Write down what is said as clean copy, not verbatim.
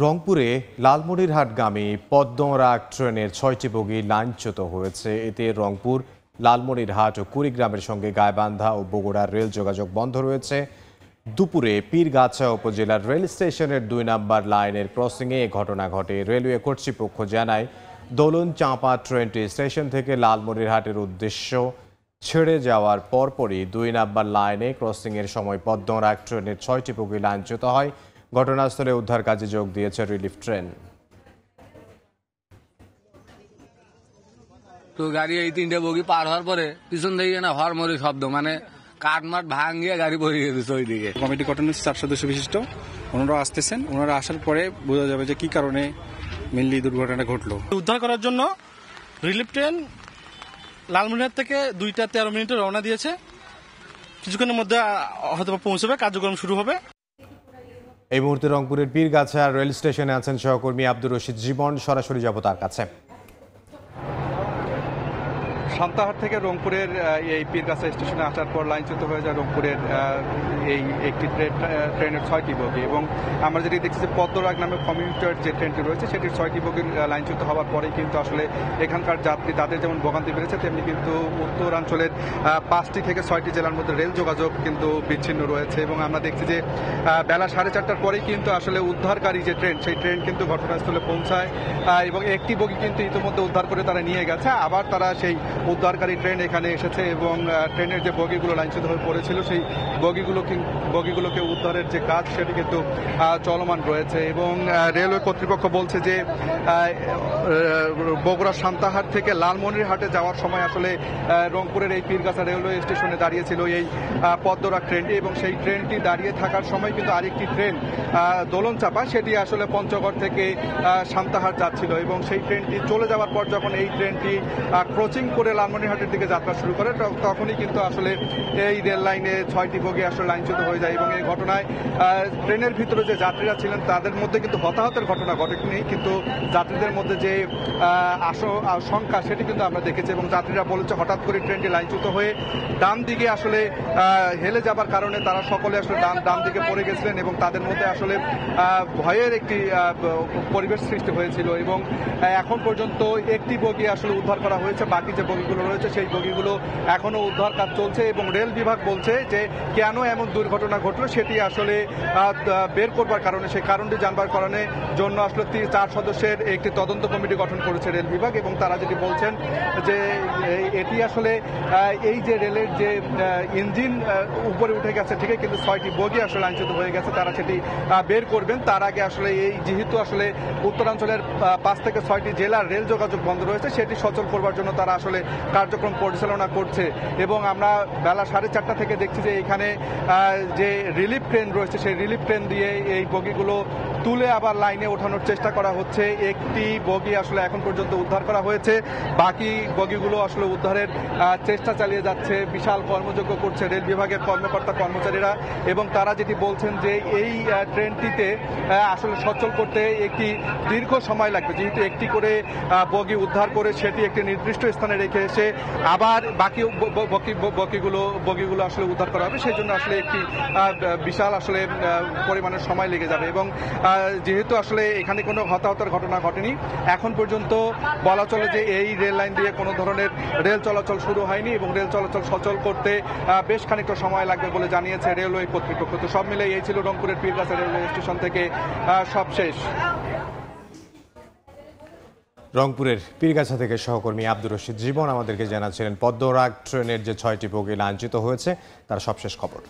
রংপুরে লালমনিরহাটগামী পদ্মরাগ ট্রেনের ৬টি বগি লাইনচ্যুত হয়েছে। এতে রংপুর, লালমনিরহাট ও কুড়িগ্রামের সঙ্গে গাইবান্ধা ও বগুড়ার রেল যোগাযোগ বন্ধ রয়েছে। দুপুরে পীরগাছা উপজেলার রেল স্টেশনের ২ নম্বর লাইনের ক্রসিংয়ে এ ঘটনা ঘটে। রেলওয়ে কর্তৃপক্ষ জানায়, দোলন চাঁপা ট্রেনটি স্টেশন থেকে লালমনিরহাটের উদ্দেশ্য ছেড়ে যাওয়ার পরপরই ২ নম্বর লাইনে ক্রসিংয়ের সময় পদ্মরাগ ট্রেনের ৬টি বগি লাইনচ্যুত হয়। ঘটনাস্থলে উদ্ধার কাজে যোগ দিয়েছে রিলিফ ট্রেন। তো গাড়ি এই ৩টে বগি পার হওয়ার পরে পিছন থেকে না হরমরি শব্দ, মানে কাঠমাট ভাঙিয়ে গাড়ি পড়ে গেছে ওইদিকে। কমিটি গঠন 4 সদস্য বিশিষ্ট, ওনারা আসতেছেন। ওনারা আসার পরে বোঝা যাবে যে কি কারণে মেনলি দুর্ঘটনাটা ঘটলো। উদ্ধার করার জন্য রিলিফ ট্রেন লালমনিরহাট থেকে 2টা 13 মিনিটে রওনা দিয়েছে। কিছুক্ষণের মধ্যে হয়তো পৌঁছবে, কার্যক্রম শুরু হবে। এই মুহূর্তে রংপুরের পীরগাছা রেল স্টেশনে আছেন সহকর্মী আব্দুর রশিদ জীবন। সরাসরি যাব তার কাছে। সান্তাহার থেকে রংপুরের এই পীরগাছা স্টেশনে আসার পর লাইনচ্যুত হয়ে যায় রংপুরের এই একটি ট্রেনের 6টি বগি। এবং আমরা যেটি দেখছি যে পদ্মরাগ নামে কমিউটার যে ট্রেনটি রয়েছে সেটির 6টি বগির লাইনচ্যুত হওয়ার পরেই কিন্তু আসলে এখানকার যাত্রী তাদের যেমন ভোগান্তি বেড়েছে, তেমনি কিন্তু উত্তরাঞ্চলের 5টি থেকে 6টি জেলার মধ্যে রেল যোগাযোগ কিন্তু বিচ্ছিন্ন রয়েছে। এবং আমরা দেখছি যে বেলা 4:30টার পরেই কিন্তু আসলে উদ্ধারকারী যে ট্রেন, সেই ট্রেন কিন্তু ঘটনাস্থলে পৌঁছায় এবং একটি বগি কিন্তু ইতিমধ্যে উদ্ধার করে তারা নিয়ে গেছে। আবার তারা সেই উদ্ধারকারী ট্রেন এখানে এসেছে এবং ট্রেনের যে বগিগুলো লাইনচ্যুত হয়ে পড়েছিল সেই বগিগুলোকে উদ্ধারের যে কাজ সেটি কিন্তু চলমান রয়েছে। এবং রেলওয়ে কর্তৃপক্ষ বলছে যে বগুড়া সান্তাহার থেকে লালমনিরহাটে যাওয়ার সময় আসলে রংপুরের এই পীরগাছা রেলওয়ে স্টেশনে দাঁড়িয়েছিল এই পদ্মরাগ ট্রেনটি, এবং সেই ট্রেনটি দাঁড়িয়ে থাকার সময় কিন্তু আরেকটি ট্রেন দোলন চাপা, সেটি আসলে পঞ্চগড় থেকে সান্তাহার যাচ্ছিল। এবং সেই ট্রেনটি চলে যাওয়ার পর যখন এই ট্রেনটি ক্রসিং করে লালমনিরহাটের দিকে যাত্রা শুরু করে, তখনই কিন্তু আসলে এই রেল লাইনে 6টি বগি আসলে লাইনচ্যুত হয়ে যায়। এবং এই ঘটনায় ট্রেনের ভিতরে যে যাত্রীরা ছিলেন তাদের মধ্যে কিন্তু হতাহতের ঘটনা ঘটেনি, কিন্তু যাত্রীদের মধ্যে যে সংখ্যা সেটি কিন্তু আমরা দেখেছি। এবং যাত্রীরা বলেছে হঠাৎ করে ট্রেনটি লাইনচ্যুত হয়ে ডান দিকে আসলে হেলে যাবার কারণে তারা সকলে আসলে ডান দিকে পড়ে গেছিলেন এবং তাদের মধ্যে আসলে ভয়ের একটি পরিবেশ সৃষ্টি হয়েছিল। এবং এখন পর্যন্ত একটি বগি আসলে উদ্ধার করা হয়েছে, বাকি যে বগিগুলো রয়েছে সেই বগিগুলো এখনো উদ্ধার কাজ চলছে। এবং রেল বিভাগ বলছে যে কেন এমন দুর্ঘটনা ঘটলো সেটি আসলে বের করবার কারণে, সেই কারণটি জানবার কারণে জন্য আসলে 4 সদস্যের একটি তদন্ত কমিটি গঠন করেছে রেল বিভাগ। এবং তারা যেটি বলছেন যে এটি আসলে এই যে রেলের যে ইঞ্জিন উপরে উঠে গেছে ঠিকই, কিন্তু 6টি বগি আসলে লাইনচ্যুত হয়ে গেছে, তারা সেটি বের করবেন। তার আগে আসলে এই যেহেতু আসলে উত্তরাঞ্চলের 5 থেকে 6টি জেলার রেল যোগাযোগ বন্ধ রয়েছে, সেটি সচল করবার জন্য তারা আসলে কার্যক্রম পরিচালনা করছে। এবং আমরা বেলা 4:30টা থেকে দেখছি যে এখানে যে রিলিফ ট্রেন রয়েছে সেই রিলিফ ট্রেন দিয়ে এই বগিগুলো তুলে আবার লাইনে ওঠানোর চেষ্টা করা হচ্ছে। একটি বগি আসলে এখন পর্যন্ত উদ্ধার করা হয়েছে, বাকি বগিগুলো আসলে উদ্ধারের চেষ্টা চালিয়ে যাচ্ছে। বিশাল কর্মযজ্ঞ করছে রেল বিভাগের কর্মকর্তা কর্মচারীরা। এবং তারা যেটি বলছেন যে এই ট্রেনটিতে আসলে সচল করতে একটি দীর্ঘ সময় লাগবে, যেহেতু একটি করে বগি উদ্ধার করে সেটি একটি নির্দিষ্ট স্থানে রেখে এসে আবার বাকি বগিগুলো আসলে উদ্ধার করা হবে, সেই জন্য আসলে একটি বিশাল আসলে পরিমাণের সময় লেগে যাবে। এবং যেহেতু আসলে এখানে কোনো হতাহতের ঘটনা ঘটেনি, এখন পর্যন্ত বলা চলে যে এই রেল লাইন দিয়ে কোনো ধরনের রেল চলাচল শুরু হয়নি এবং রেল চলাচল সচল করতে বেশ খানিকটা সময় লাগবে বলে জানিয়েছে রেলওয়ে কর্তৃপক্ষ। তো সব মিলে এই ছিল রংপুরের পীরগাছা রেলওয়ে স্টেশন থেকে সবশেষ। রংপুরের পীরগাছা থেকে সহকর্মী আব্দুর রশিদ জীবন আমাদেরকে জানাচ্ছিলেন পদ্মরাগ ট্রেনের যে 6টি বগি লাইনচ্যুত হয়েছে তার সবশেষ খবর।